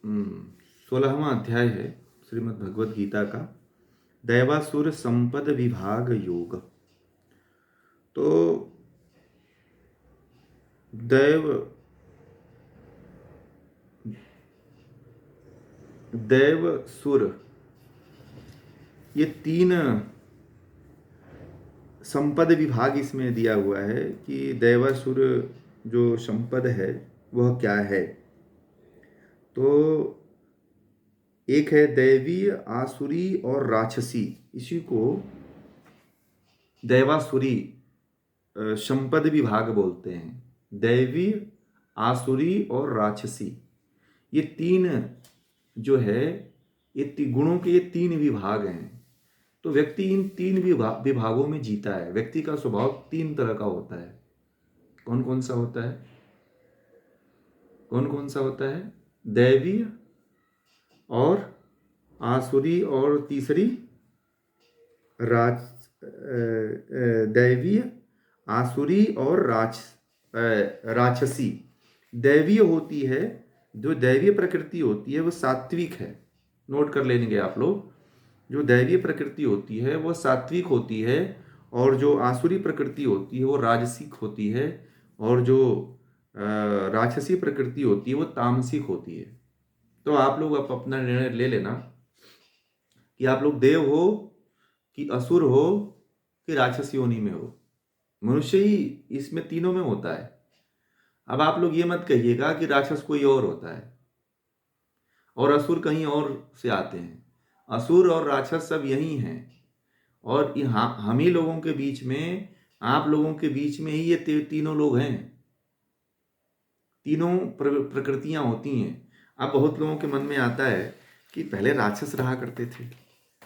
16वां अध्याय है श्रीमद् भगवद गीता का, दैवासुर संपद विभाग योग। तो दैव दैव सुर, ये तीन संपद विभाग इसमें दिया हुआ है कि दैवासुर जो संपद है वह क्या है। तो एक है दैवीय, आसुरी और राक्षसी, इसी को दैवासुरी संपद विभाग बोलते हैं। दैवीय, आसुरी और राक्षसी, ये तीन जो है, ये गुणों के ये तीन विभाग हैं। तो व्यक्ति इन तीन विभागों में जीता है। व्यक्ति का स्वभाव तीन तरह का होता है। कौन कौन सा होता है? कौन कौन सा होता है? दैवीय और आसुरी और तीसरी राज दैवीय, आसुरी और राक्षसी। दैवीय होती है, जो दैवीय प्रकृति होती है वो सात्विक है। नोट कर लेंगे आप लोग। जो दैवीय प्रकृति होती है वो सात्विक होती है, और जो आसुरी प्रकृति होती है वो राजसिक होती है, और जो राक्षसी प्रकृति होती है वो तामसिक होती है। तो आप लोग अपना निर्णय ले लेना कि आप लोग देव हो कि असुर हो कि राक्षसी योनि में हो। मनुष्य ही इसमें तीनों में होता है। अब आप लोग ये मत कहिएगा कि राक्षस कोई और होता है और असुर कहीं और से आते हैं। असुर और राक्षस सब यही हैं, और हम ही लोगों के बीच में, आप लोगों के बीच में ही ये तीनों लोग हैं। तीनों प्रकृतियां होती हैं। अब बहुत लोगों के मन में आता है कि पहले राक्षस रहा करते थे,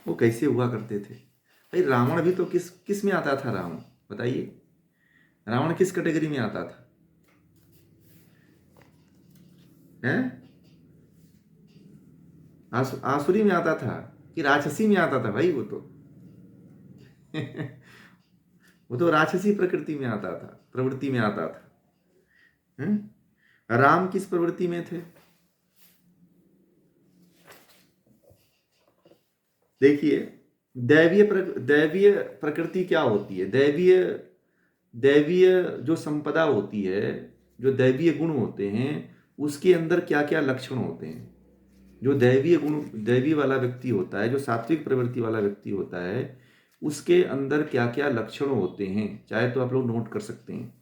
वो कैसे हुआ करते थे? भाई रावण भी तो किस में आता था? रावण बताइए, रावण किस कैटेगरी में आता था? हैं? आसुरी में आता था कि राक्षसी में आता था? भाई वो तो वो तो राक्षसी प्रकृति में आता था, प्रवृत्ति में आता था। हैं? राम किस प्रवृत्ति में थे? देखिए, दैवीय प्रकृति क्या होती है? दैवीय जो संपदा होती है, जो दैवीय गुण होते हैं, उसके अंदर क्या क्या लक्षण होते हैं। जो दैवीय गुण, दैवी वाला व्यक्ति होता है, जो सात्विक प्रवृत्ति वाला व्यक्ति होता है, उसके अंदर क्या क्या लक्षण होते हैं, चाहे तो आप लोग नोट कर सकते हैं।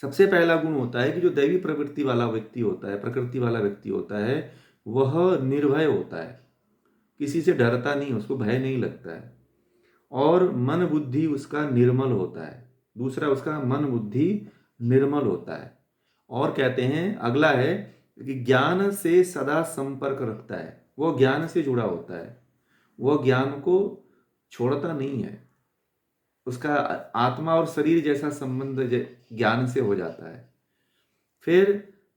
सबसे पहला गुण होता है कि जो दैवी प्रवृत्ति वाला व्यक्ति होता है, प्रकृति वाला व्यक्ति होता है, वह निर्भय होता है, किसी से डरता नहीं, उसको भय नहीं लगता है, और मन बुद्धि उसका निर्मल होता है। दूसरा, उसका मन बुद्धि निर्मल होता है। और कहते हैं, अगला है कि ज्ञान से सदा संपर्क रखता है। वो ज्ञान से जुड़ा होता है, वह ज्ञान को छोड़ता नहीं है। उसका आत्मा और शरीर जैसा संबंध ज्ञान से हो जाता है। फिर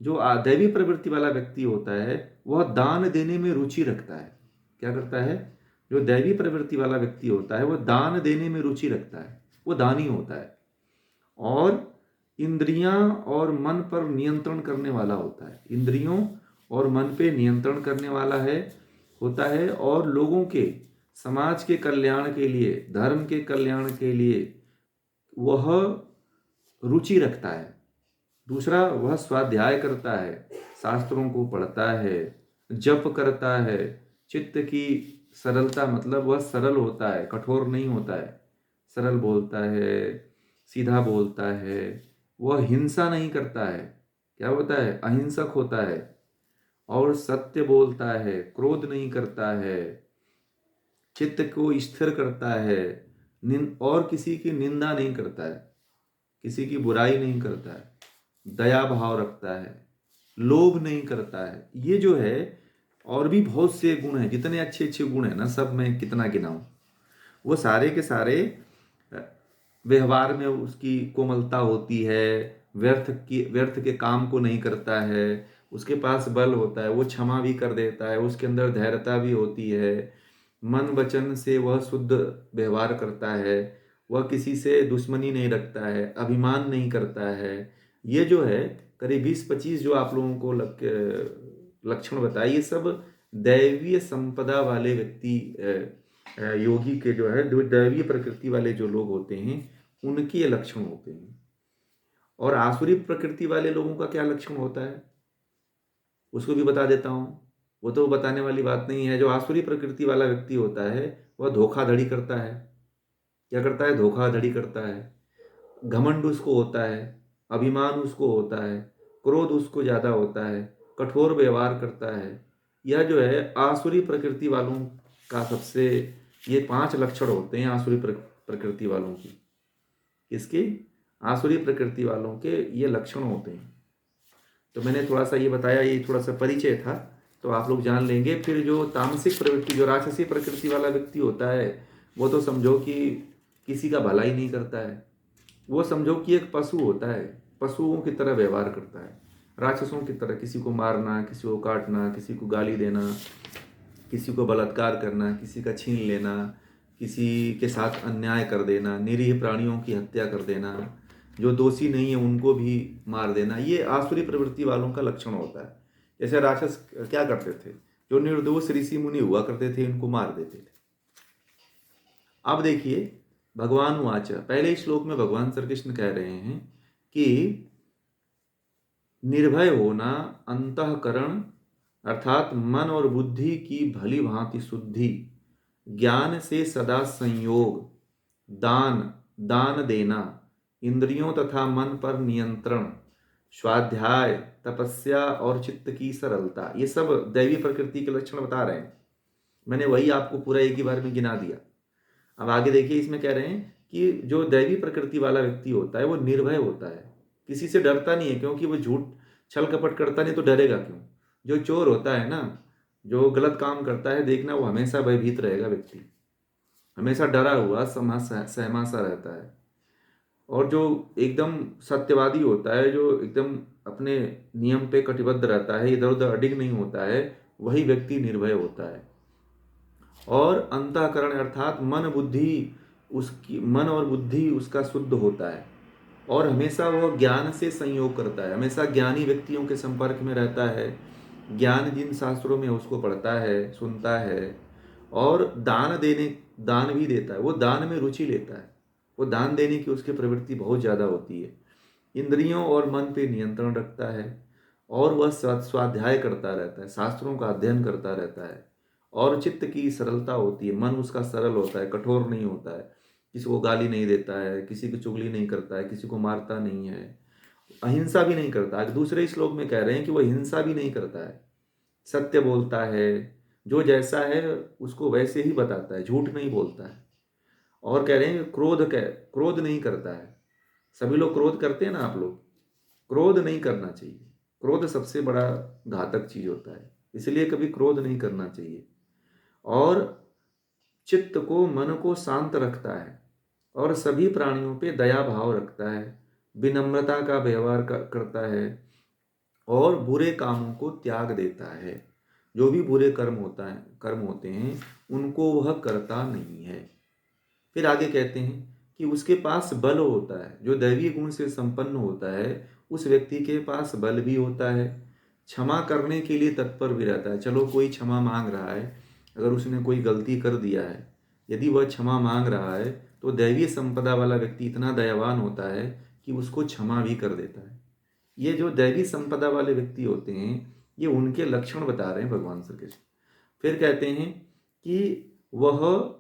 जो दैवी प्रवृत्ति वाला व्यक्ति होता है, वह दान देने में रुचि रखता है। क्या करता है? जो दैवी प्रवृत्ति वाला व्यक्ति होता है, वह दान देने में रुचि रखता है, वो दानी होता है। और इंद्रियां और मन पर नियंत्रण करने वाला होता है। इंद्रियों और मन पे नियंत्रण करने वाला होता है, और लोगों के, समाज के कल्याण के लिए, धर्म के कल्याण के लिए वह रुचि रखता है। दूसरा, वह स्वाध्याय करता है, शास्त्रों को पढ़ता है, जप करता है। चित्त की सरलता, मतलब वह सरल होता है, कठोर नहीं होता है, सरल बोलता है, सीधा बोलता है। वह हिंसा नहीं करता है, क्या होता है? अहिंसक होता है। और सत्य बोलता है, क्रोध नहीं करता है, चित्त को स्थिर करता है, और किसी की निंदा नहीं करता है, किसी की बुराई नहीं करता है, दया भाव रखता है, लोभ नहीं करता है। ये जो है, और भी बहुत से गुण हैं, जितने अच्छे अच्छे गुण हैं ना, सब मैं कितना गिनाऊं, वो सारे के सारे व्यवहार में उसकी कोमलता होती है, व्यर्थ के काम को नहीं करता है, उसके पास बल होता है, वो क्षमा भी कर देता है, उसके अंदर धैर्यता भी होती है, मन वचन से वह शुद्ध व्यवहार करता है, वह किसी से दुश्मनी नहीं रखता है, अभिमान नहीं करता है। ये जो है करीब 20-25 जो आप लोगों को लक्षण बताए, ये सब दैवीय संपदा वाले व्यक्ति, योगी के जो है, जो दैवीय प्रकृति वाले जो लोग होते हैं उनके ये लक्षण होते हैं। और आसुरी प्रकृति वाले लोगों का क्या लक्षण होता है उसको भी बता देता हूँ। वो तो बताने वाली बात नहीं है। जो आसुरी प्रकृति वाला व्यक्ति होता है वह धोखाधड़ी करता है। क्या करता है? धोखाधड़ी करता है। घमंड उसको होता है, अभिमान उसको होता है, क्रोध उसको ज़्यादा होता है, कठोर व्यवहार करता है। यह जो है आसुरी प्रकृति वालों का सबसे, ये 5 लक्षण होते हैं आसुरी प्रकृति वालों की। किसके? आसुरी प्रकृति वालों के ये लक्षण होते हैं। तो मैंने थोड़ा सा ये बताया, ये थोड़ा सा परिचय था, तो आप लोग जान लेंगे। फिर जो तामसिक प्रवृत्ति, जो राक्षसी प्रकृति वाला व्यक्ति होता है, वो तो समझो कि किसी का भला ही नहीं करता है। वो समझो कि एक पशु होता है, पशुओं की तरह व्यवहार करता है, राक्षसों की तरह, किसी को मारना, किसी को काटना, किसी को गाली देना, किसी को बलात्कार करना, किसी का छीन लेना, किसी के साथ अन्याय कर देना, निरीह प्राणियों की हत्या कर देना, जो दोषी नहीं है उनको भी मार देना। ये आसुरी प्रवृत्ति वालों का लक्षण होता है। जैसे राक्षस क्या करते थे? जो निर्दोष ऋषि मुनि हुआ करते थे इनको मार देते थे। अब देखिए, भगवान वाच, पहले श्लोक में भगवान श्री कृष्ण कह रहे हैं कि निर्भय होना, अंतःकरण अर्थात मन और बुद्धि की भली भांति शुद्धि, ज्ञान से सदा संयोग, दान दान देना, इंद्रियों तथा मन पर नियंत्रण, स्वाध्याय, तपस्या और चित्त की सरलता, ये सब दैवी प्रकृति के लक्षण बता रहे हैं। मैंने वही आपको पूरा एक ही बार में गिना दिया। अब आगे देखिए, इसमें कह रहे हैं कि जो दैवी प्रकृति वाला व्यक्ति होता है वो निर्भय होता है, किसी से डरता नहीं है, क्योंकि वो झूठ छल कपट करता नहीं तो डरेगा क्यों? जो चोर होता है ना, जो गलत काम करता है, देखना वो हमेशा भयभीत रहेगा व्यक्ति, हमेशा डरा हुआ सहमा सा रहता है। और जो एकदम सत्यवादी होता है, जो एकदम अपने नियम पे कटिबद्ध रहता है, इधर उधर अडिग नहीं होता है, वही व्यक्ति निर्भय होता है। और अंतःकरण अर्थात मन बुद्धि, उसकी मन और बुद्धि उसका शुद्ध होता है, और हमेशा वह ज्ञान से संयोग करता है, हमेशा ज्ञानी व्यक्तियों के संपर्क में रहता है, ज्ञान जिन शास्त्रों में उसको पढ़ता है, सुनता है, और दान भी देता है, वो दान में रुचि लेता है, वो दान देने की उसकी प्रवृत्ति बहुत ज़्यादा होती है। इंद्रियों और मन पे नियंत्रण रखता है, और वह स्वाध्याय करता रहता है, शास्त्रों का अध्ययन करता रहता है, और चित्त की सरलता होती है, मन उसका सरल होता है, कठोर नहीं होता है, किसी को गाली नहीं देता है, किसी की चुगली नहीं करता है, किसी को मारता नहीं है, अहिंसा भी नहीं करता। दूसरे श्लोक में कह रहे हैं कि वह हिंसा भी नहीं करता है, सत्य बोलता है, जो जैसा है उसको वैसे ही बताता है, झूठ नहीं बोलता है। और कह रहे हैं क्रोध नहीं करता है। सभी लोग क्रोध करते हैं ना, आप लोग, क्रोध नहीं करना चाहिए। क्रोध सबसे बड़ा घातक चीज होता है, इसलिए कभी क्रोध नहीं करना चाहिए। और चित्त को, मन को शांत रखता है, और सभी प्राणियों पे दया भाव रखता है, विनम्रता का व्यवहार करता है, और बुरे कामों को त्याग देता है। जो भी बुरे कर्म होते हैं उनको वह करता नहीं है। फिर आगे कहते हैं कि उसके पास बल होता है, जो दैवीय गुण से संपन्न होता है उस व्यक्ति के पास बल भी होता है, क्षमा करने के लिए तत्पर भी रहता है। चलो कोई क्षमा मांग रहा है, अगर उसने कोई गलती कर दिया है, यदि वह क्षमा मांग रहा है तो दैवीय संपदा वाला व्यक्ति इतना दयावान होता है कि उसको क्षमा भी कर देता है। ये जो दैवी संपदा वाले व्यक्ति होते हैं, ये उनके लक्षण बता रहे हैं भगवान श्री कृष्ण। फिर कहते हैं कि वह,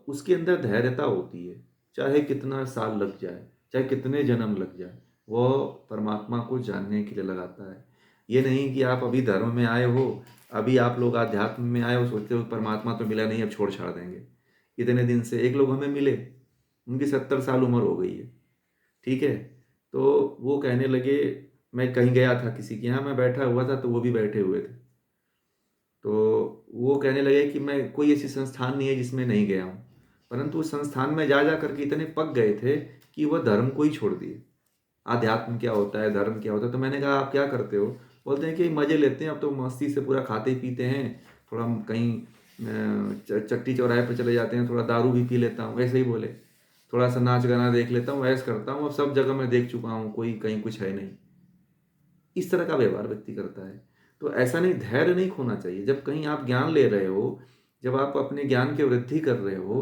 उसके अंदर धैर्यता होती है, चाहे कितना साल लग जाए, चाहे कितने जन्म लग जाए, वह परमात्मा को जानने के लिए लगाता है। ये नहीं कि आप अभी धर्म में आए हो, अभी आप लोग अध्यात्म में आए हो, सोचते हो परमात्मा तो मिला नहीं, अब छोड़ छाड़ देंगे। इतने दिन से एक लोग हमें मिले, उनकी 70 साल उम्र हो गई है, ठीक है, तो वो कहने लगे, मैं कहीं गया था किसी के यहाँ, मैं बैठा हुआ था तो वो भी बैठे हुए थे, तो वो कहने लगे कि मैं, कोई ऐसी संस्थान नहीं है जिसमें नहीं गया हूँ, परंतु उस संस्थान में जा करके इतने पक गए थे कि वह धर्म को ही छोड़ दिए। आध्यात्म क्या होता है, धर्म क्या होता है? तो मैंने कहा आप क्या करते हो? बोलते हैं कि मज़े लेते हैं, अब तो मस्ती से पूरा खाते पीते हैं, थोड़ा कहीं चट्टी चौराहे पर चले जाते हैं, थोड़ा दारू भी पी लेता हूँ, वैसे ही बोले, थोड़ा सा नाच गाना देख लेता हूँ, ऐसा करता हूँ, अब सब जगह मैं देख चुका हूँ, कोई कहीं कुछ है नहीं। इस तरह का व्यवहार व्यक्ति करता है। तो ऐसा नहीं, धैर्य नहीं खोना चाहिए। जब कहीं आप ज्ञान ले रहे हो, जब आप अपने ज्ञान की वृद्धि कर रहे हो,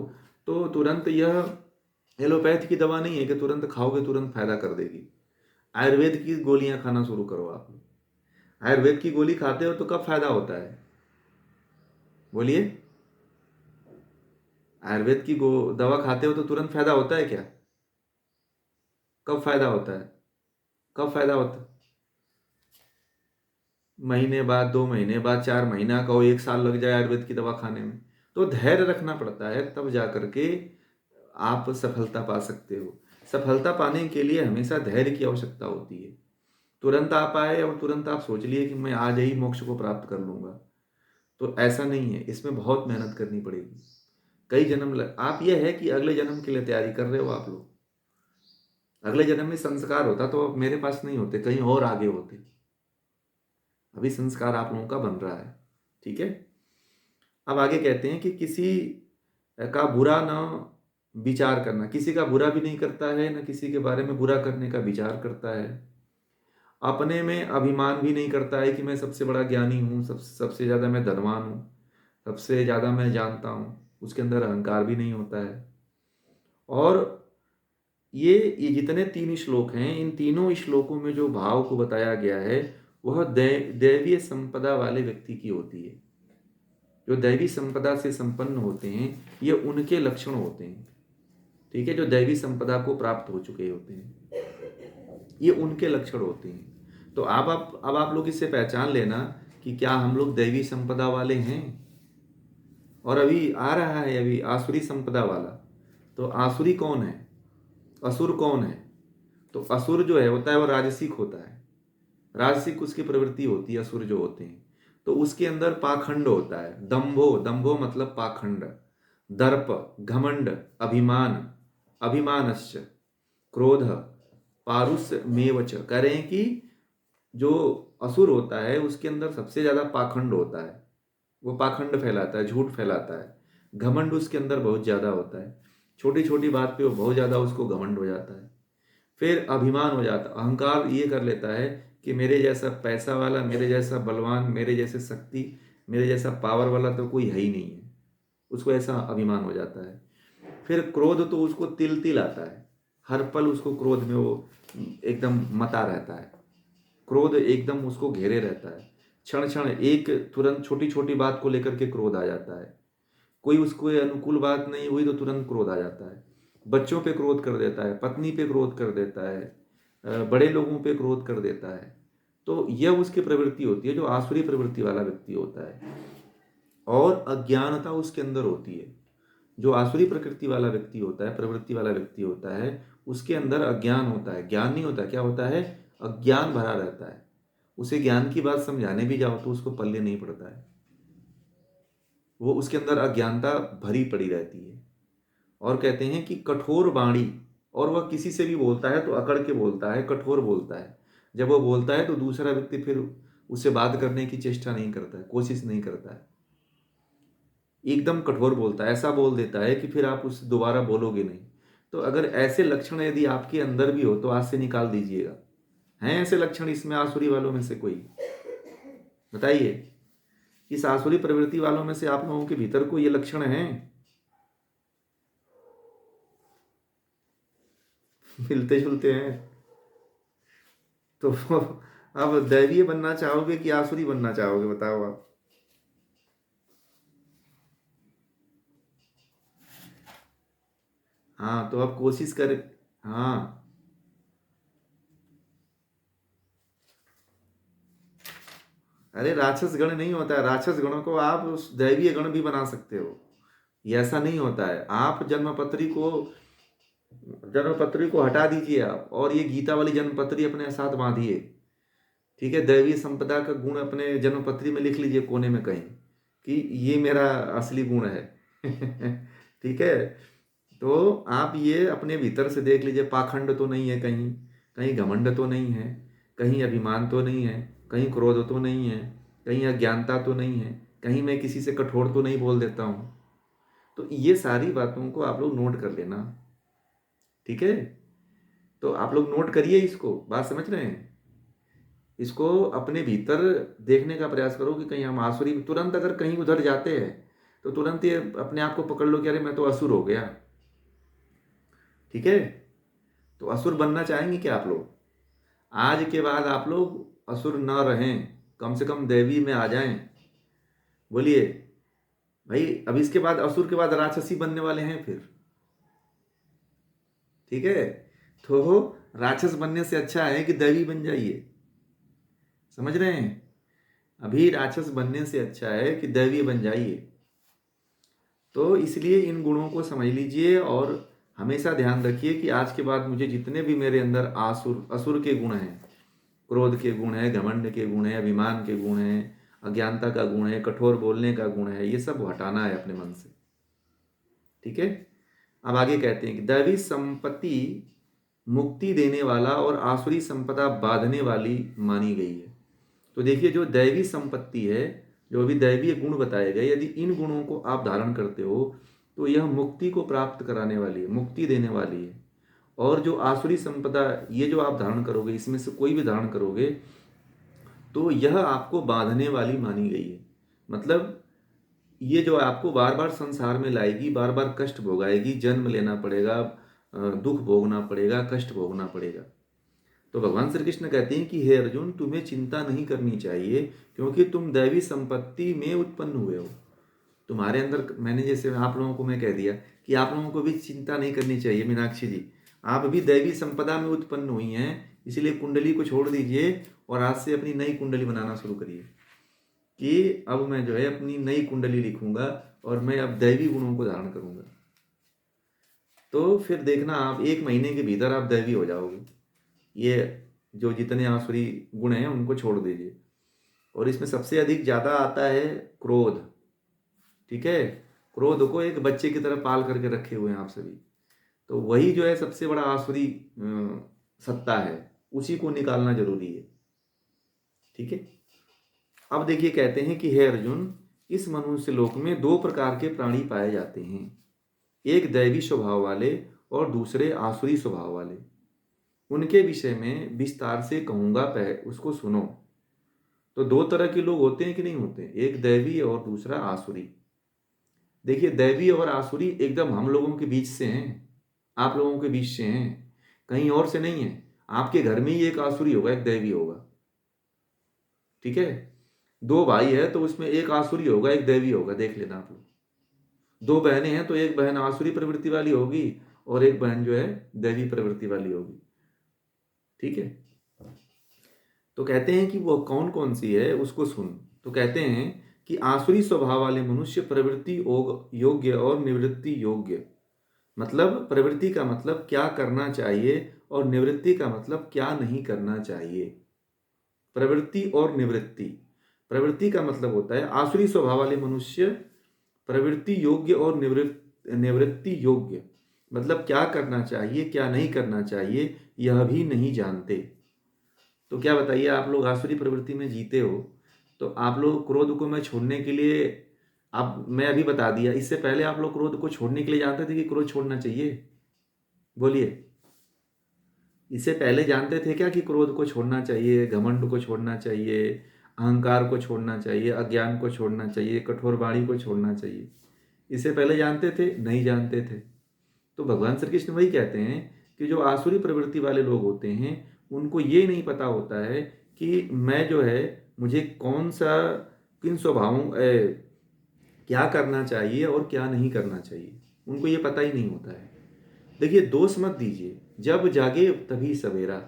तो तुरंत यह एलोपैथ की दवा नहीं है कि तुरंत खाओगे तुरंत फायदा कर देगी। आयुर्वेद की गोलियां खाना शुरू करो आप। आयुर्वेद की गोली खाते हो तो कब फायदा होता है? बोलिए। आयुर्वेद की दवा खाते हो तो तुरंत फायदा होता है क्या? कब फायदा होता है? कब फायदा होता है? महीने बाद, 2 महीने बाद, 4 महीना कहो, 1 साल लग जाए आयुर्वेद की दवा खाने में। तो धैर्य रखना पड़ता है, तब जा करके आप सफलता पा सकते हो। सफलता पाने के लिए हमेशा धैर्य की आवश्यकता होती है। तुरंत आप आए और तुरंत आप सोच लिए कि मैं आज ही मोक्ष को प्राप्त कर लूंगा, तो ऐसा नहीं है। इसमें बहुत मेहनत करनी पड़ेगी। कई जन्म आप यह है कि अगले जन्म के लिए तैयारी कर रहे हो आप लोग। अगले जन्म में संस्कार होता तो अब मेरे पास नहीं होते, कहीं और आगे होते। अभी संस्कार आप लोगों का बन रहा है। ठीक है। अब आगे कहते हैं कि किसी का बुरा ना विचार करना, किसी का बुरा भी नहीं करता है, ना किसी के बारे में बुरा करने का विचार करता है। अपने में अभिमान भी नहीं करता है कि मैं सबसे बड़ा ज्ञानी हूँ, सबसे ज़्यादा मैं धनवान हूँ, सबसे ज़्यादा मैं जानता हूँ। उसके अंदर अहंकार भी नहीं होता है। और ये जितने 3 श्लोक हैं, इन तीनों श्लोकों में जो भाव को बताया गया है वह दैवीय संपदा वाले व्यक्ति की होती है। जो दैवी संपदा से संपन्न होते हैं, ये उनके लक्षण होते हैं। ठीक है। जो दैवी संपदा को प्राप्त हो चुके होते हैं, ये उनके लक्षण होते हैं। तो अब आप लोग इससे पहचान लेना कि क्या हम लोग दैवी संपदा वाले हैं। और अभी आ रहा है अभी आसुरी संपदा वाला। तो आसुरी कौन है? असुर कौन है? तो असुर जो है होता है वो राजसिक होता है। राजसिक उसकी प्रवृत्ति होती है। असुर जो होते हैं तो उसके अंदर पाखंड होता है। दंभो, दंभो मतलब पाखंड, दर्प, घमंड, अभिमान, अभिमानश्च, क्रोध, पारुष्य मेवच। कह रहे हैं कि जो असुर होता है उसके अंदर सबसे ज्यादा पाखंड होता है। वो पाखंड फैलाता है, झूठ फैलाता है। घमंड उसके अंदर बहुत ज्यादा होता है। छोटी छोटी बात पे वो बहुत ज्यादा उसको घमंड हो जाता है। फिर अभिमान हो जाता, अहंकार ये कर लेता है कि मेरे जैसा पैसा वाला, मेरे जैसा बलवान, मेरे जैसे शक्ति, मेरे जैसा पावर वाला तो कोई है ही नहीं है। उसको ऐसा अभिमान हो जाता है। फिर क्रोध, तो उसको तिल तिल आता है। हर पल उसको क्रोध में वो एकदम मता रहता है। क्रोध एकदम उसको घेरे रहता है। क्षण क्षण एक तुरंत छोटी छोटी बात को लेकर के क्रोध आ जाता है। कोई उसको अनुकूल बात नहीं हुई तो तुरंत क्रोध आ जाता है। बच्चों पे क्रोध कर देता है, पत्नी पे क्रोध कर देता है, बड़े लोगों पे क्रोध कर देता है। तो यह उसकी प्रवृत्ति होती है, जो आसुरी प्रवृत्ति वाला व्यक्ति होता है। और अज्ञानता उसके अंदर होती है। जो आसुरी प्रकृति वाला व्यक्ति होता है, प्रवृत्ति वाला व्यक्ति होता है, उसके अंदर अज्ञान होता है। ज्ञान नहीं होता। क्या होता है? अज्ञान भरा रहता है। उसे ज्ञान की बात समझाने भी जाओ तो उसको पल्ले नहीं पड़ता है। वो उसके अंदर अज्ञानता भरी पड़ी रहती है। और कहते हैं कि कठोर वाणी, और वह किसी से भी बोलता है तो अकड़ के बोलता है, कठोर बोलता है। जब वो बोलता है तो दूसरा व्यक्ति फिर उससे बात करने की चेष्टा नहीं करता है, कोशिश नहीं करता है। एकदम कठोर बोलता है, ऐसा बोल देता है कि फिर आप उससे दोबारा बोलोगे नहीं। तो अगर ऐसे लक्षण यदि आपके अंदर भी हो तो आज से निकाल दीजिएगा। हैं ऐसे लक्षण इसमें आसुरी वालों में से कोई? बताइए। इस आसुरी प्रवृत्ति वालों में से आप लोगों के भीतर को ये लक्षण हैं? मिलते जुलते हैं। तो अब दैवीय बनना चाहोगे कि आसुरी बनना चाहोगे, बताओ आप। हाँ तो अब कोशिश कर। हाँ। अरे राक्षस गण नहीं होता है। राक्षस गणों को आप उस दैवीय गण भी बना सकते हो। ये ऐसा नहीं होता है। आप जन्मपत्री को हटा दीजिए आप, और ये गीता वाली जन्मपत्री अपने साथ बांधिए। ठीक है। दैवीय संपदा का गुण अपने जन्मपत्री में लिख लीजिए कोने में कहीं, कि ये मेरा असली गुण है। ठीक है। तो आप ये अपने भीतर से देख लीजिए, पाखंड तो नहीं है कहीं, कहीं घमंड तो नहीं है, कहीं अभिमान तो नहीं है, कहीं क्रोध तो नहीं है, कहीं अज्ञानता तो नहीं है, कहीं मैं किसी से कठोर तो नहीं बोल देता हूँ। तो ये सारी बातों को आप लोग नोट कर लेना। ठीक है। तो आप लोग नोट करिए, इसको बात समझ रहे हैं? इसको अपने भीतर देखने का प्रयास करो कि कहीं हम आसुरी, तुरंत अगर कहीं उधर जाते हैं तो तुरंत ये अपने आप को पकड़ लो कि अरे मैं तो असुर हो गया। ठीक है, तो असुर बनना चाहेंगे क्या आप लोग? आज के बाद आप लोग असुर न रहें, कम से कम दैवी में आ जाएं। बोलिए भाई, अब इसके बाद असुर के बाद राक्षसी बनने वाले हैं फिर। ठीक है, तो राक्षस बनने से अच्छा है कि दैवी बन जाइए। समझ रहे हैं? अभी राक्षस बनने से अच्छा है कि दैवी बन जाइए। तो इसलिए इन गुणों को समझ लीजिए और हमेशा ध्यान रखिए कि आज के बाद मुझे जितने भी मेरे अंदर आसुर असुर के गुण हैं, क्रोध के गुण है, घमंड के गुण है, अभिमान के गुण है, अज्ञानता का गुण है, कठोर बोलने का गुण है, ये सब हटाना है अपने मन से। ठीक है, अब आगे कहते हैं कि दैवी संपत्ति मुक्ति देने वाला और आसुरी संपदा बांधने वाली मानी गई है। तो देखिए, जो दैवी संपत्ति है, जो अभी दैवीय गुण बताए गए, यदि इन गुणों को आप धारण करते हो तो यह मुक्ति को प्राप्त कराने वाली है, मुक्ति देने वाली है। और जो आसुरी संपदा, ये जो आप धारण करोगे, इसमें से कोई भी धारण करोगे तो यह आपको बांधने वाली मानी गई है। मतलब ये जो आपको बार बार संसार में लाएगी, बार बार कष्ट भोगाएगी, जन्म लेना पड़ेगा, दुख भोगना पड़ेगा, कष्ट भोगना पड़ेगा। तो भगवान श्री कृष्ण कहते हैं कि हे अर्जुन, तुम्हें चिंता नहीं करनी चाहिए, क्योंकि तुम दैवी संपत्ति में उत्पन्न हुए हो। तुम्हारे अंदर, मैंने जैसे आप लोगों को मैं कह दिया कि आप लोगों को भी चिंता नहीं करनी चाहिए। मीनाक्षी जी, आप भी दैवी संपदा में उत्पन्न हुई हैं, इसलिए कुंडली को छोड़ दीजिए और आज से अपनी नई कुंडली बनाना शुरू करिए कि अब मैं जो है अपनी नई कुंडली लिखूंगा और मैं अब दैवी गुणों को धारण करूंगा। तो फिर देखना, आप 1 महीने के भीतर आप दैवी हो जाओगे। ये जो जितने आसुरी गुण हैं उनको छोड़ दीजिए। और इसमें सबसे अधिक ज़्यादा आता है क्रोध। ठीक है, क्रोध को एक बच्चे की तरह पाल करके रखे हुए हैं आप सभी। तो वही जो है सबसे बड़ा आसुरी सत्ता है, उसी को निकालना जरूरी है। ठीक है, अब देखिए कहते हैं कि हे अर्जुन, इस मनुष्य लोक में 2 प्रकार के प्राणी पाए जाते हैं, एक दैवी स्वभाव वाले और दूसरे आसुरी स्वभाव वाले। उनके विषय में विस्तार से कहूंगा, उसको सुनो। तो 2 तरह के लोग होते हैं कि नहीं होते? एक दैवी और दूसरा आसुरी। देखिए, दैवी और आसुरी एकदम हम लोगों के बीच से हैं, आप लोगों के बीच से हैं, कहीं और से नहीं है। आपके घर में ही एक आसुरी होगा, एक दैवी होगा। ठीक है, 2 भाई है तो उसमें एक आसुरी होगा, एक दैवी होगा, देख लेना आप लोग। 2 बहनें हैं तो एक बहन आसुरी प्रवृत्ति वाली होगी और एक बहन जो है दैवी प्रवृत्ति वाली होगी। ठीक है, तो कहते हैं कि वो कौन कौन सी है उसको सुन। तो कहते हैं कि आसुरी स्वभाव वाले मनुष्य प्रवृत्ति योग्य और निवृत्ति योग्य। मतलब प्रवृत्ति का मतलब क्या करना चाहिए और निवृत्ति का मतलब क्या नहीं करना चाहिए। प्रवृत्ति और निवृत्ति, प्रवृत्ति का मतलब होता है आसुरी स्वभाव वाले मनुष्य प्रवृत्ति योग्य और निवृत्ति योग्य, मतलब क्या करना चाहिए क्या नहीं करना चाहिए यह भी नहीं जानते। तो क्या बताइए, आप लोग आसुरी प्रवृत्ति में जीते हो, तो आप लोग क्रोध को मैं छोड़ने के लिए, आप, मैं अभी बता दिया, इससे पहले आप लोग क्रोध को छोड़ने के लिए जानते थे कि क्रोध छोड़ना चाहिए? बोलिए, इससे पहले जानते थे क्या कि क्रोध को छोड़ना चाहिए, घमंड को छोड़ना चाहिए, अहंकार को छोड़ना चाहिए, अज्ञान को छोड़ना चाहिए, कठोर वाणी को छोड़ना चाहिए? इससे पहले जानते थे? नहीं जानते थे। तो भगवान श्री कृष्ण वही कहते हैं कि जो आसुरी प्रवृत्ति वाले लोग होते हैं उनको ये नहीं पता होता है कि मैं जो है, मुझे कौन सा, किन स्वभावों, क्या करना चाहिए और क्या नहीं करना चाहिए, उनको ये पता ही नहीं होता है। देखिए, दोष मत दीजिए, जब जागे तभी सवेरा।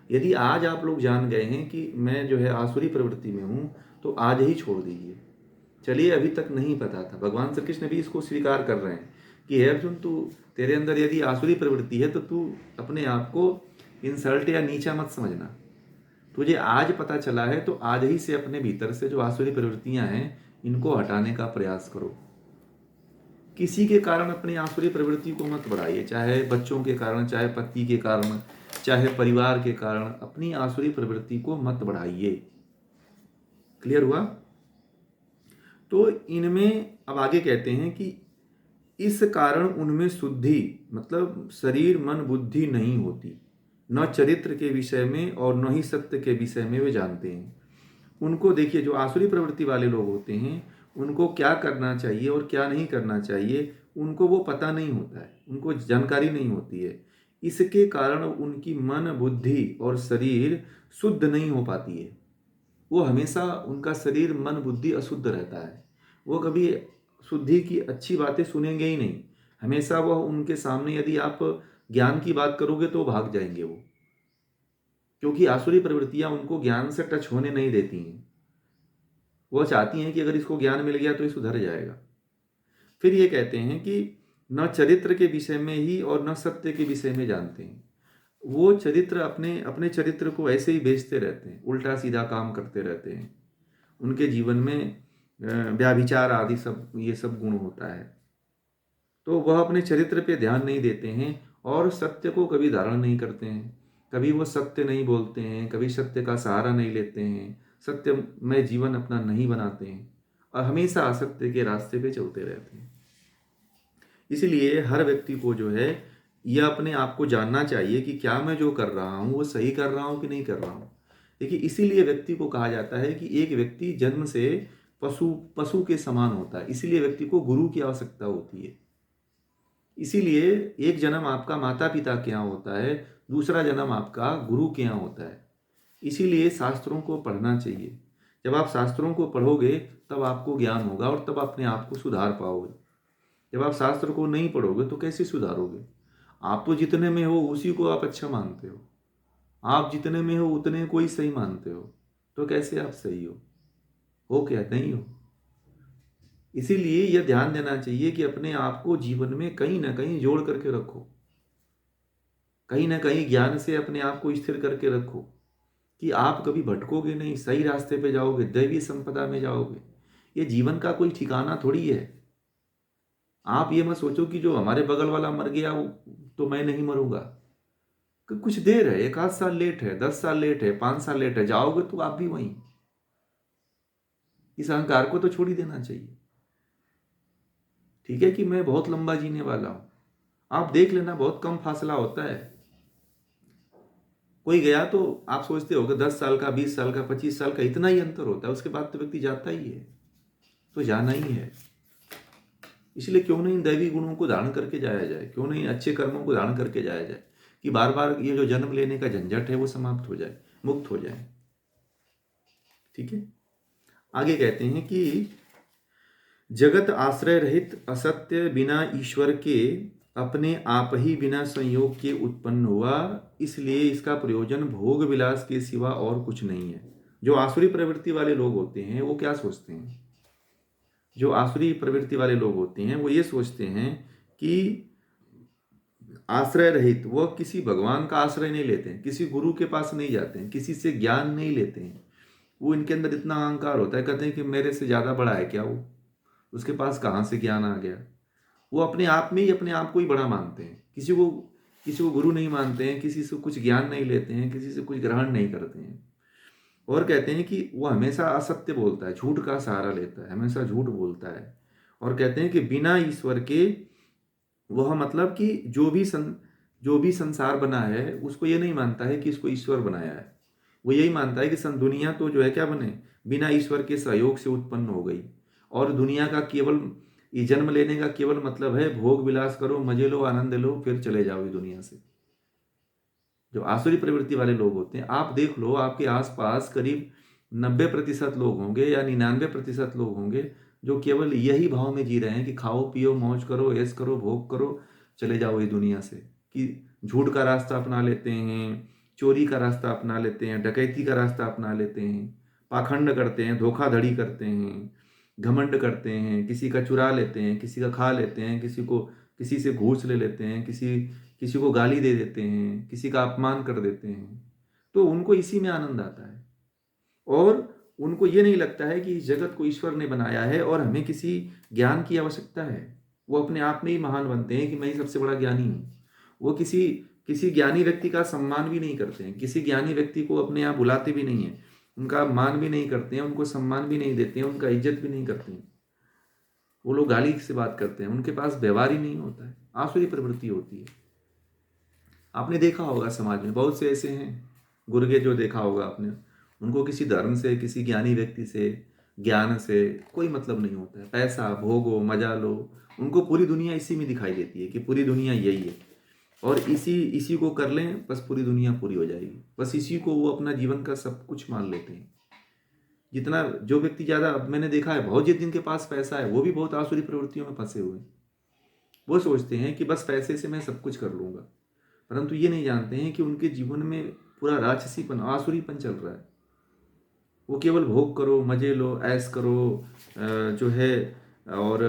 यदि आज आप लोग जान गए हैं कि मैं जो है आसुरी प्रवृत्ति में हूँ, तो आज ही छोड़ दीजिए। चलिए, अभी तक नहीं पता था, भगवान श्री कृष्ण भी इसको स्वीकार कर रहे हैं कि हे अर्जुन, तू, तेरे अंदर यदि आसुरी प्रवृत्ति है तो तू अपने आप को इंसल्ट या नीचा मत समझना। तुझे आज पता चला है तो आज ही से अपने भीतर से जो आसुरी प्रवृत्तियां हैं इनको हटाने का प्रयास करो। किसी के कारण अपनी आसुरी प्रवृत्ति को मत बढ़ाइए, चाहे बच्चों के कारण, चाहे पति के कारण, चाहे परिवार के कारण, अपनी आसुरी प्रवृत्ति को मत बढ़ाइए। क्लियर हुआ? तो इनमें अब आगे कहते हैं कि इस कारण उनमें शुद्धि, मतलब शरीर मन बुद्धि नहीं होती। न चरित्र के विषय में और न ही सत्य के विषय में वे जानते हैं। उनको देखिए, जो आसुरी प्रवृत्ति वाले लोग होते हैं, उनको क्या करना चाहिए और क्या नहीं करना चाहिए उनको वो पता नहीं होता है, उनको जानकारी नहीं होती है। इसके कारण उनकी मन, बुद्धि और शरीर शुद्ध नहीं हो पाती है। वो हमेशा, उनका शरीर, मन, बुद्धि अशुद्ध रहता है। वो कभी शुद्धि की अच्छी बातें सुनेंगे ही नहीं। हमेशा वह, उनके सामने यदि आप ज्ञान की बात करोगे तो भाग जाएंगे वो, क्योंकि आसुरी प्रवृत्तियां उनको ज्ञान से टच होने नहीं देती हैं। वह चाहती हैं कि अगर इसको ज्ञान मिल गया तो ये सुधर जाएगा। फिर ये कहते हैं कि न चरित्र के विषय में ही और न सत्य के विषय में जानते हैं। वो चरित्र, अपने अपने चरित्र को ऐसे ही बेचते रहते हैं, उल्टा सीधा काम करते रहते हैं। उनके जीवन में व्याभिचार आदि सब, ये सब गुण होता है। तो वह अपने चरित्र पे ध्यान नहीं देते हैं और सत्य को कभी धारण नहीं करते हैं। कभी वो सत्य नहीं बोलते हैं, कभी सत्य का सहारा नहीं लेते हैं, सत्य में जीवन अपना नहीं बनाते हैं और हमेशा असत्य के रास्ते पे चलते रहते हैं। इसलिए हर व्यक्ति को जो है, यह अपने आप को जानना चाहिए कि क्या मैं जो कर रहा हूँ वो सही कर रहा हूँ कि नहीं कर रहा हूँ। देखिए, इसीलिए व्यक्ति को कहा जाता है कि एक व्यक्ति जन्म से पशु पशु के समान होता है। इसीलिए व्यक्ति को गुरु की आवश्यकता होती है। इसीलिए एक जन्म आपका माता पिता के यहाँ होता है, दूसरा जन्म आपका गुरु के यहाँ होता है। इसीलिए शास्त्रों को पढ़ना चाहिए। जब आप शास्त्रों को पढ़ोगे तब आपको ज्ञान होगा और तब अपने आप को सुधार पाओगे। जब आप शास्त्र को नहीं पढ़ोगे तो कैसे सुधारोगे? आप तो जितने में हो उसी को आप अच्छा मानते हो। आप जितने में हो उतने को ही सही मानते हो, तो कैसे आप सही हो क्या? नहीं हो। इसीलिए यह ध्यान देना चाहिए कि अपने आप को जीवन में कहीं ना कहीं जोड़ करके रखो, कहीं ना कहीं ज्ञान से अपने आप को स्थिर करके रखो कि आप कभी भटकोगे नहीं, सही रास्ते पे जाओगे, दैवीय संपदा में जाओगे। ये जीवन का कोई ठिकाना थोड़ी है। आप ये मत सोचो कि जो हमारे बगल वाला मर गया तो मैं नहीं मरूंगा। कि कुछ देर है, 1 आध साल लेट है, 10 साल लेट है, 5 साल लेट है, जाओगे तो आप भी वहीं। इस अहंकार को तो छोड़ ही देना चाहिए। ठीक है कि मैं बहुत लंबा जीने वाला हूं। आप देख लेना, बहुत कम फासला होता है। कोई गया तो आप सोचते हो कि 10 साल का, 20 साल का, 25 साल का, इतना ही अंतर होता है। उसके बाद तो व्यक्ति जाता ही है, तो जाना ही है। इसलिए क्यों नहीं दैवी गुणों को धारण करके जाया जाए, क्यों नहीं अच्छे कर्मों को धारण करके जाया जाए कि बार बार ये जो जन्म लेने का झंझट है वो समाप्त हो जाए, मुक्त हो जाए। ठीक है, आगे कहते हैं कि जगत आश्रय रहित असत्य बिना ईश्वर के अपने आप ही बिना संयोग के उत्पन्न हुआ, इसलिए इसका प्रयोजन भोग विलास के सिवा और कुछ नहीं है। जो आसुरी प्रवृत्ति वाले लोग होते हैं वो क्या सोचते हैं? जो आसुरी प्रवृत्ति वाले लोग होते हैं वो ये सोचते हैं कि आश्रय रहित, वो किसी भगवान का आश्रय नहीं लेते हैं, किसी गुरु के पास नहीं जाते हैं, किसी से ज्ञान नहीं लेते हैं। वो, इनके अंदर इतना अहंकार होता है, कहते हैं कि मेरे से ज़्यादा बड़ा है क्या वो, उसके पास कहाँ से ज्ञान आ गया। वो अपने आप में ही अपने आप को ही बड़ा मानते हैं। किसी को गुरु नहीं मानते हैं, किसी से कुछ ज्ञान नहीं लेते हैं, किसी से कुछ ग्रहण नहीं करते हैं। और कहते हैं कि वो हमेशा असत्य बोलता है, झूठ का सहारा लेता है, हमेशा झूठ बोलता है। और कहते हैं कि बिना ईश्वर के, वह मतलब कि जो भी संसार बना है उसको ये नहीं मानता है कि इसको ईश्वर बनाया है। वो यही मानता है कि दुनिया तो जो है क्या बने, बिना ईश्वर के सहयोग से उत्पन्न हो गई। और दुनिया का केवल ये जन्म लेने का केवल मतलब है भोग विलास करो, मजे लो, आनंद लो, फिर चले जाओ इस दुनिया से। जो आसुरी प्रवृत्ति वाले लोग होते हैं, आप देख लो, आपके आसपास करीब 90% लोग होंगे या 99% लोग होंगे जो केवल यही भाव में जी रहे हैं कि खाओ पियो मौज करो, ऐश करो, भोग करो, चले जाओ इस दुनिया से। कि झूठ का रास्ता अपना लेते हैं, चोरी का रास्ता अपना लेते हैं, डकैती का रास्ता अपना लेते हैं, पाखंड करते हैं, धोखाधड़ी करते हैं, घमंड करते हैं, किसी का चुरा लेते हैं, किसी का खा लेते हैं, किसी से घूस ले लेते हैं, किसी को गाली दे देते हैं, किसी का अपमान कर देते हैं। तो उनको इसी में आनंद आता है और उनको ये नहीं लगता है कि इस जगत को ईश्वर ने बनाया है और हमें किसी ज्ञान की आवश्यकता है। वो अपने आप में ही महान बनते हैं कि मैं ही सबसे बड़ा ज्ञानी हूँ। वो किसी किसी ज्ञानी व्यक्ति का सम्मान भी नहीं करते हैं, किसी ज्ञानी व्यक्ति को अपने यहाँ बुलाते भी नहीं हैं, उनका मान भी नहीं करते हैं, उनको सम्मान भी नहीं देते हैं, उनका इज्जत भी नहीं करते हैं। वो लोग गाली से बात करते हैं, उनके पास व्यवहार ही नहीं होता है, आसुरी प्रवृत्ति होती है। आपने देखा होगा समाज में बहुत से ऐसे हैं गुर्गे, जो देखा होगा आपने, उनको किसी धर्म से, किसी ज्ञानी व्यक्ति से, ज्ञान से कोई मतलब नहीं होता है। पैसा भोगो, मजा लो, उनको पूरी दुनिया इसी में दिखाई देती है कि पूरी दुनिया यही है और इसी इसी को कर लें बस पूरी दुनिया पूरी हो जाएगी। बस इसी को वो अपना जीवन का सब कुछ मान लेते हैं। जितना जो व्यक्ति ज़्यादा, अब मैंने देखा है बहुत जिनके पास पैसा है वो भी बहुत आसुरी प्रवृत्तियों में फंसे हुए हैं। वो सोचते हैं कि बस पैसे से मैं सब कुछ कर लूँगा, परंतु ये नहीं जानते हैं कि उनके जीवन में पूरा राक्षसीपन, आसुरीपन चल रहा है। वो केवल भोग करो, मजे लो, ऐश करो, जो है, और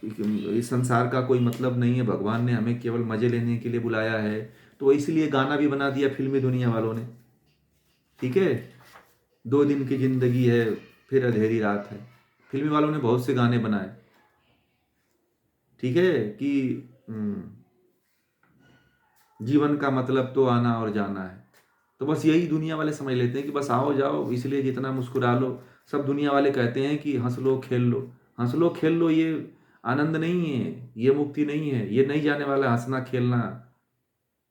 इस संसार का कोई मतलब नहीं है, भगवान ने हमें केवल मजे लेने के लिए बुलाया है। तो इसलिए गाना भी बना दिया फिल्मी दुनिया वालों ने, ठीक है, 2 दिन की जिंदगी है फिर अंधेरी रात है। फिल्मी वालों ने बहुत से गाने बनाए, ठीक है, कि जीवन का मतलब तो आना और जाना है। तो बस यही दुनिया वाले समझ लेते हैं कि बस आओ जाओ, इसलिए जितना मुस्कुरा लो। सब दुनिया वाले कहते हैं कि हंस लो खेल लो, हंस लो खेल लो, ये आनंद नहीं है, ये मुक्ति नहीं है, ये नहीं जाने वाला हंसना खेलना।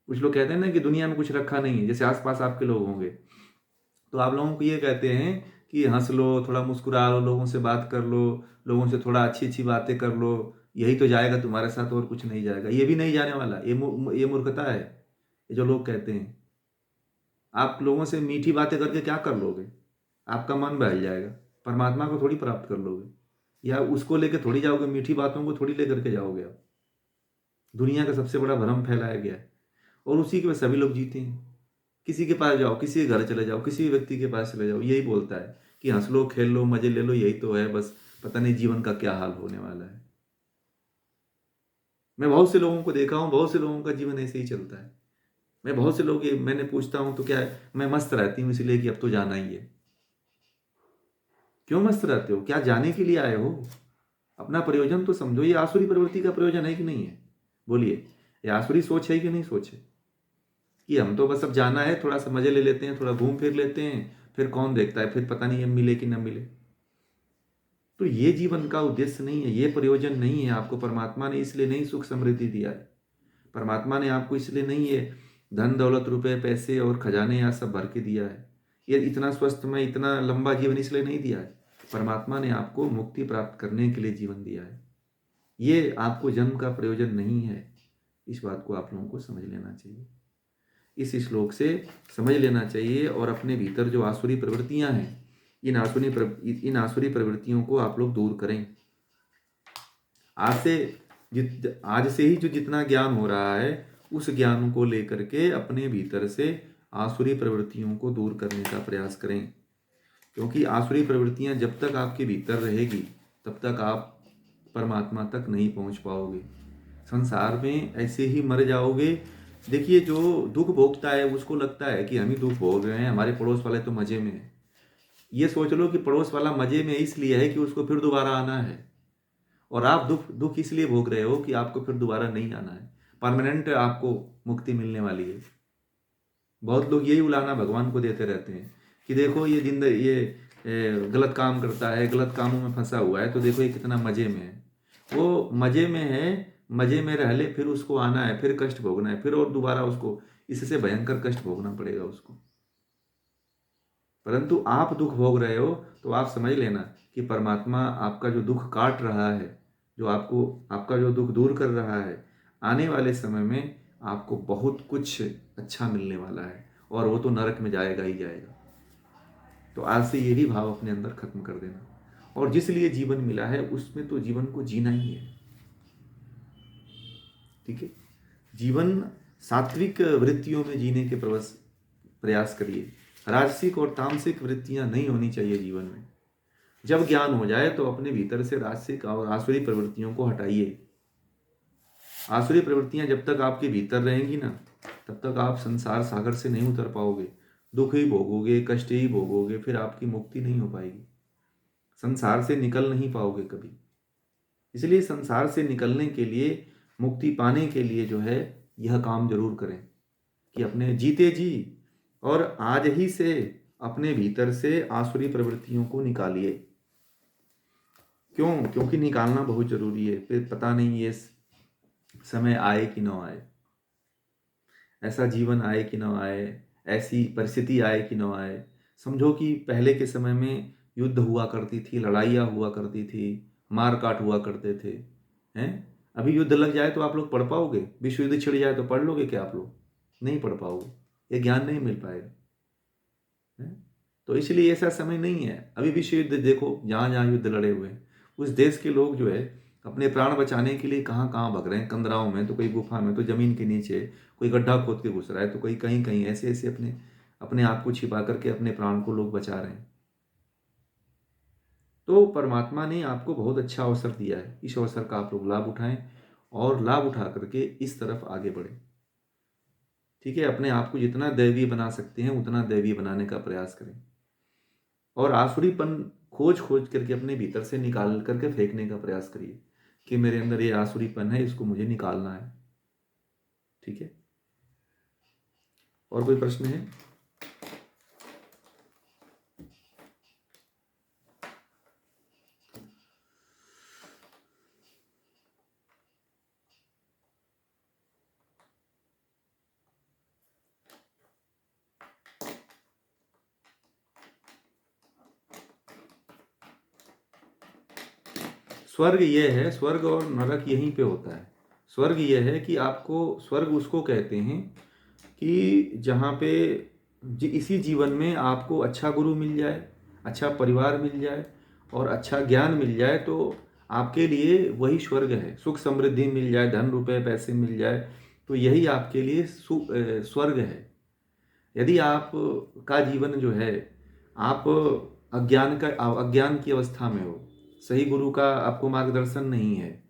कुछ लोग कहते हैं ना कि दुनिया में कुछ रखा नहीं है, जैसे आसपास आपके लोग होंगे तो आप लोगों को ये कहते हैं कि हंस लो, थोड़ा मुस्कुरा लो, लोगों से बात कर लो, लोगों से थोड़ा अच्छी अच्छी बातें कर लो, यही तो जाएगा तुम्हारे साथ, और कुछ नहीं जाएगा। ये भी नहीं जाने वाला, ये मूर्खता है, ये जो लोग कहते हैं। आप लोगों से मीठी बातें करके क्या कर लोगे? आपका मन बहल जाएगा, परमात्मा को थोड़ी प्राप्त कर लोगे, या उसको लेके थोड़ी जाओगे, मीठी बातों को थोड़ी लेकर के जाओगे आप। दुनिया का सबसे बड़ा भ्रम फैलाया गया है और उसी के वजह सभी लोग जीते हैं। किसी के पास जाओ, किसी के घर चले जाओ, किसी व्यक्ति के पास चले जाओ, यही बोलता है कि हंस लो खेल लो मजे ले लो, यही तो है बस, पता नहीं जीवन का क्या हाल होने वाला है। मैं बहुत से लोगों को देखा हूँ, बहुत से लोगों का जीवन ऐसे ही चलता है। मैं बहुत से लोग, मैंने पूछता हूँ तो क्या है, मैं मस्त रहती हूँ इसलिए कि अब तो जाना ही है। क्यों मस्त रहते हो? क्या जाने के लिए आए हो? अपना प्रयोजन तो समझो। ये आसुरी प्रवृत्ति का प्रयोजन है कि नहीं है? बोलिए, ये आसुरी सोच है कि नहीं सोच है कि हम तो बस अब जाना है, थोड़ा सा मजे ले लेते हैं, थोड़ा घूम फिर लेते हैं, फिर कौन देखता है, फिर पता नहीं अब मिले कि न मिले। तो ये जीवन का उद्देश्य नहीं है, ये प्रयोजन नहीं है। आपको परमात्मा ने इसलिए नहीं सुख समृद्धि दिया है, परमात्मा ने आपको इसलिए नहीं ये धन दौलत रुपए पैसे और खजाने या सब भर के दिया है, ये इतना स्वस्थमय इतना लंबा जीवन इसलिए नहीं दिया है। परमात्मा ने आपको मुक्ति प्राप्त करने के लिए जीवन दिया है, ये आपको जन्म का प्रयोजन नहीं है। इस बात को आप लोगों को समझ लेना चाहिए, इस श्लोक से समझ लेना चाहिए। और अपने भीतर जो आसुरी प्रवृत्तियां हैं, इन आसुरी प्रवृत्तियों को आप लोग दूर करें। आज से ही जो जितना ज्ञान हो रहा है, उस ज्ञान को लेकर के अपने भीतर से आसुरी प्रवृत्तियों को दूर करने का प्रयास करें। क्योंकि आसुरी प्रवृत्तियां जब तक आपके भीतर रहेगी तब तक आप परमात्मा तक नहीं पहुंच पाओगे, संसार में ऐसे ही मर जाओगे। देखिए, जो दुख भोगता है उसको लगता है कि हम ही दुख भोग रहे हैं, हमारे पड़ोस वाले तो मजे में है। ये सोच लो कि पड़ोस वाला मजे में इसलिए है कि उसको फिर दोबारा आना है, और आप दुख दुख इसलिए भोग रहे हो कि आपको फिर दोबारा नहीं आना है, परमानेंट आपको मुक्ति मिलने वाली है। बहुत लोग यही उलाहना भगवान को देते रहते हैं कि देखो ये गलत काम करता है, गलत कामों में फंसा हुआ है, तो देखो ये कितना मजे में है। वो मजे में है, मजे में रह ले, फिर उसको आना है, फिर कष्ट भोगना है, फिर और दोबारा उसको इससे भयंकर कष्ट भोगना पड़ेगा उसको। परंतु आप दुख भोग रहे हो तो आप समझ लेना कि परमात्मा आपका जो दुख काट रहा है, जो आपका जो दुख दूर कर रहा है, आने वाले समय में आपको बहुत कुछ अच्छा मिलने वाला है, और वो तो नरक में जाएगा ही जाएगा। तो आज से यही भाव अपने अंदर खत्म कर देना, और जिस लिए जीवन मिला है उसमें तो जीवन को जीना ही है, ठीक है। जीवन सात्विक वृत्तियों में जीने के प्रयास करिए। राजसिक और तामसिक वृत्तियां नहीं होनी चाहिए जीवन में। जब ज्ञान हो जाए तो अपने भीतर से राजसिक और आसुरी प्रवृत्तियों को हटाइए। आसुरी प्रवृत्तियां जब तक आपके भीतर रहेंगी ना, तब तक आप संसार सागर से नहीं उतर पाओगे, दुख ही भोगोगे, कष्ट ही भोगोगे, फिर आपकी मुक्ति नहीं हो पाएगी, संसार से निकल नहीं पाओगे कभी। इसलिए संसार से निकलने के लिए, मुक्ति पाने के लिए जो है, यह काम जरूर करें कि अपने जीते जी और आज ही से अपने भीतर से आसुरी प्रवृत्तियों को निकालिए। क्यों? क्योंकि निकालना बहुत जरूरी है, फिर पता नहीं ये समय आए कि ना आए। ऐसा जीवन आए कि ना आए, ऐसी परिस्थिति आए कि ना आए। समझो कि पहले के समय में युद्ध हुआ करती थी, लड़ाइयाँ हुआ करती थी, मार काट हुआ करते थे, हैं? अभी युद्ध लग जाए तो आप लोग पढ़ पाओगे? विश्व युद्ध छिड़ जाए तो पढ़ लोगे क्या आप लोग? नहीं पढ़ पाओगे, ये ज्ञान नहीं मिल पाएगा, हैं? तो इसलिए ऐसा समय नहीं है। अभी विश्व युद्ध देखो, जहाँ जहाँ युद्ध लड़े हुए हैं, उस देश के लोग जो है अपने प्राण बचाने के लिए कहाँ कहाँ भग रहे हैं, कंदराओं में तो कोई गुफा में, तो जमीन के नीचे, कोई गड्ढा खोद के घुस रहा है, तो कोई कहीं कहीं ऐसे ऐसे अपने अपने आप को छिपा करके अपने प्राण को लोग बचा रहे हैं। तो परमात्मा ने आपको बहुत अच्छा अवसर दिया है, इस अवसर का आप लोग लाभ उठाएं और लाभ उठा करके इस तरफ आगे बढ़ें। ठीक है, अपने आप को जितना दैवीय बना सकते हैं उतना दैवीय बनाने का प्रयास करें और आसुरीपन खोज खोज करके अपने भीतर से निकाल करके फेंकने का प्रयास करिए कि मेरे अंदर ये आसुरीपन है, इसको मुझे निकालना है। ठीक है, और कोई प्रश्न है? स्वर्ग ये है, स्वर्ग और नरक यहीं पे होता है। स्वर्ग ये है कि आपको, स्वर्ग उसको कहते हैं कि जहाँ पे इसी जीवन में आपको अच्छा गुरु मिल जाए, अच्छा परिवार मिल जाए और अच्छा ज्ञान मिल जाए तो आपके लिए वही स्वर्ग है। सुख समृद्धि मिल जाए, धन रुपए पैसे मिल जाए तो यही आपके लिए स्वर्ग है। यदि आप का जीवन जो है, आप अज्ञान की अवस्था में हो, सही गुरु का आपको मार्गदर्शन नहीं है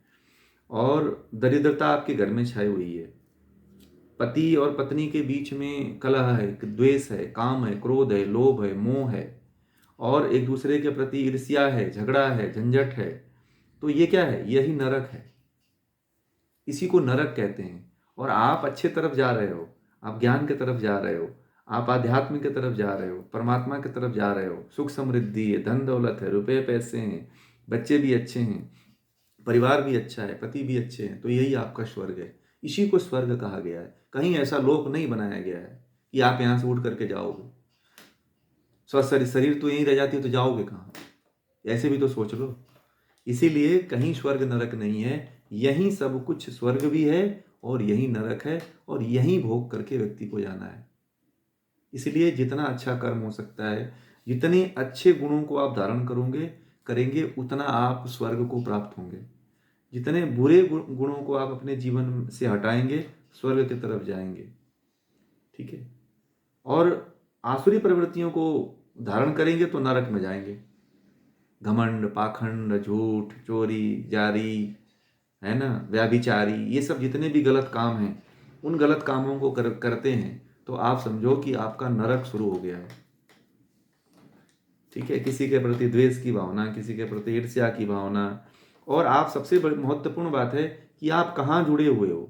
और दरिद्रता आपके घर में छाई हुई है, पति और पत्नी के बीच में कलह है, द्वेष है, काम है, क्रोध है, लोभ है, मोह है और एक दूसरे के प्रति ईर्ष्या है, झगड़ा है, झंझट है, तो ये क्या है? यही नरक है। इसी को नरक कहते हैं। और आप अच्छे तरफ जा रहे हो, आप ज्ञान की तरफ जा रहे हो, आप आध्यात्म की तरफ जा रहे हो, परमात्मा की तरफ जा रहे हो, सुख समृद्धि है, धन दौलत है, रुपए पैसे हैं, बच्चे भी अच्छे हैं, परिवार भी अच्छा है, पति भी अच्छे हैं, तो यही आपका स्वर्ग है। इसी को स्वर्ग कहा गया है। कहीं ऐसा लोक नहीं बनाया गया है कि आप यहाँ से उठ करके जाओगे। स्वस्थ शरीर तो यहीं रह जाती है तो जाओगे कहाँ? ऐसे भी तो सोच लो। इसीलिए कहीं स्वर्ग नरक नहीं है, यहीं सब कुछ स्वर्ग भी है और यही नरक है और यहीं भोग करके व्यक्ति को जाना है। इसलिए जितना अच्छा कर्म हो सकता है, जितने अच्छे गुणों को आप धारण करोगे करेंगे, उतना आप स्वर्ग को प्राप्त होंगे। जितने बुरे गुणों को आप अपने जीवन से हटाएंगे, स्वर्ग की तरफ जाएंगे। ठीक है, और आसुरी प्रवृत्तियों को धारण करेंगे तो नरक में जाएंगे। घमंड, पाखंड, झूठ, चोरी, जारी, है ना, व्याभिचारी, ये सब जितने भी गलत काम हैं, उन गलत कामों को करते हैं तो आप समझो कि आपका नरक शुरू हो गया है। ठीक है, किसी के प्रति द्वेष की भावना, किसी के प्रति ईर्ष्या की भावना, और आप सबसे बड़ी महत्वपूर्ण बात है कि आप कहाँ जुड़े हुए हो,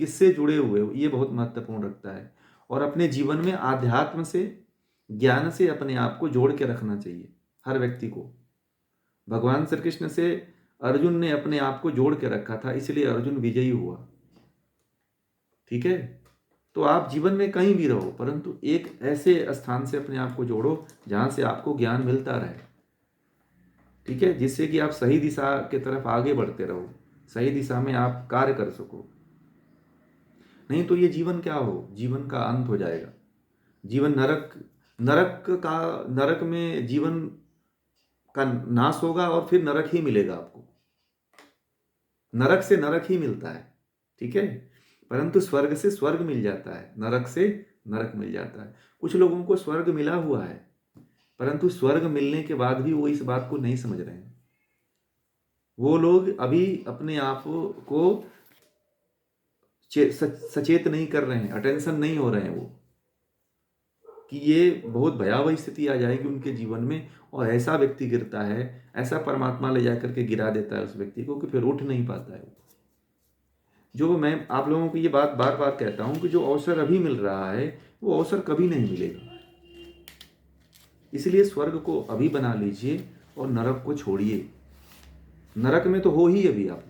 किससे जुड़े हुए हो, ये बहुत महत्वपूर्ण रखता है। और अपने जीवन में आध्यात्म से, ज्ञान से अपने आप को जोड़ के रखना चाहिए हर व्यक्ति को। भगवान श्री कृष्ण से अर्जुन ने अपने आप को जोड़ के रखा था, इसलिए अर्जुन विजयी हुआ। ठीक है, तो आप जीवन में कहीं भी रहो परंतु एक ऐसे स्थान से अपने आप को जोड़ो जहां से आपको ज्ञान मिलता रहे। ठीक है, जिससे कि आप सही दिशा के तरफ आगे बढ़ते रहो, सही दिशा में आप कार्य कर सको। नहीं तो ये जीवन क्या हो, जीवन का अंत हो जाएगा। जीवन नरक, नरक में जीवन का नाश होगा और फिर नरक ही मिलेगा आपको। नरक से नरक ही मिलता है। ठीक है, परंतु स्वर्ग से स्वर्ग मिल जाता है, नरक से नरक मिल जाता है। कुछ लोगों को स्वर्ग मिला हुआ है परंतु स्वर्ग मिलने के बाद भी वो इस बात को नहीं समझ रहे हैं। वो लोग अभी अपने आप को सचेत नहीं कर रहे हैं, अटेंशन नहीं हो रहे हैं वो, कि ये बहुत भयावह स्थिति आ जाएगी उनके जीवन में और ऐसा व्यक्ति गिरता है, ऐसा परमात्मा ले जाकर के गिरा देता है उस व्यक्ति को कि फिर उठ नहीं पाता है। जो मैं आप लोगों को ये बात बार बार कहता हूं कि जो अवसर अभी मिल रहा है वो अवसर कभी नहीं मिलेगा। इसलिए स्वर्ग को अभी बना लीजिए और नरक को छोड़िए। नरक में तो हो ही अभी आप।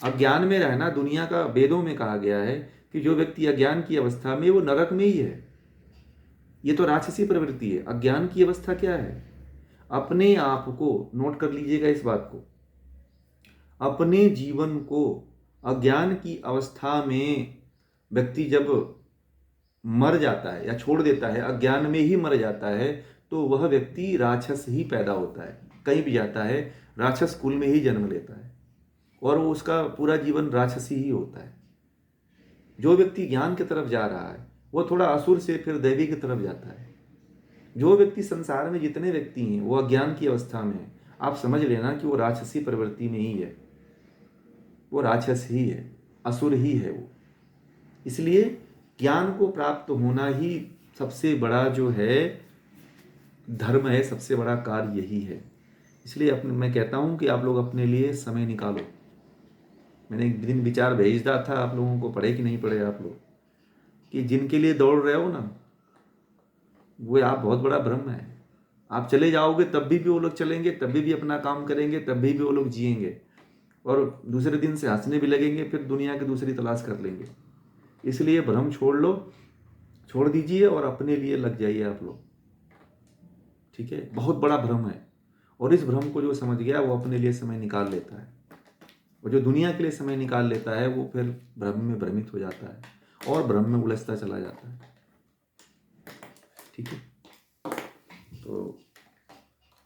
अब ज्ञान में रहना, दुनिया का वेदों में कहा गया है कि जो व्यक्ति अज्ञान की अवस्था में, वो नरक में ही है। ये तो राक्षसी प्रवृत्ति है। अज्ञान की अवस्था क्या है? अपने आप को, नोट कर लीजिएगा इस बात को, अपने जीवन को अज्ञान की अवस्था में व्यक्ति जब मर जाता है या छोड़ देता है, अज्ञान में ही मर जाता है, तो वह व्यक्ति राक्षस ही पैदा होता है। कहीं भी जाता है राक्षस कुल में ही जन्म लेता है और वो उसका पूरा जीवन राक्षसी ही होता है। जो व्यक्ति ज्ञान की तरफ जा रहा है वो थोड़ा असुर से फिर दैवी की तरफ जाता है। जो व्यक्ति, संसार में जितने व्यक्ति हैं वो अज्ञान की अवस्था में है, आप समझ लेना कि वो राक्षसी प्रवृत्ति में ही है, वो राक्षस ही है, असुर ही है वो। इसलिए ज्ञान को प्राप्त होना ही सबसे बड़ा जो है धर्म है, सबसे बड़ा कार्य यही है। इसलिए मैं कहता हूँ कि आप लोग अपने लिए समय निकालो। मैंने एक दिन विचार भेजा था आप लोगों को, पढ़े कि नहीं पढ़े आप लोग, कि जिनके लिए दौड़ रहे हो ना, वो आप बहुत बड़ा ब्रह्म है। आप चले जाओगे तब भी वो लोग चलेंगे, तभी भी अपना काम करेंगे, तभी भी वो लोग जिएंगे और दूसरे दिन से हंसने भी लगेंगे, फिर दुनिया की दूसरी तलाश कर लेंगे। इसलिए भ्रम छोड़ लो, छोड़ दीजिए और अपने लिए लग जाइए आप लोग। ठीक है, बहुत बड़ा भ्रम है और इस भ्रम को जो समझ गया वो अपने लिए समय निकाल लेता है, और जो दुनिया के लिए समय निकाल लेता है वो फिर भ्रम में भ्रमित हो जाता है और भ्रम में उलझता चला जाता है। ठीक है, तो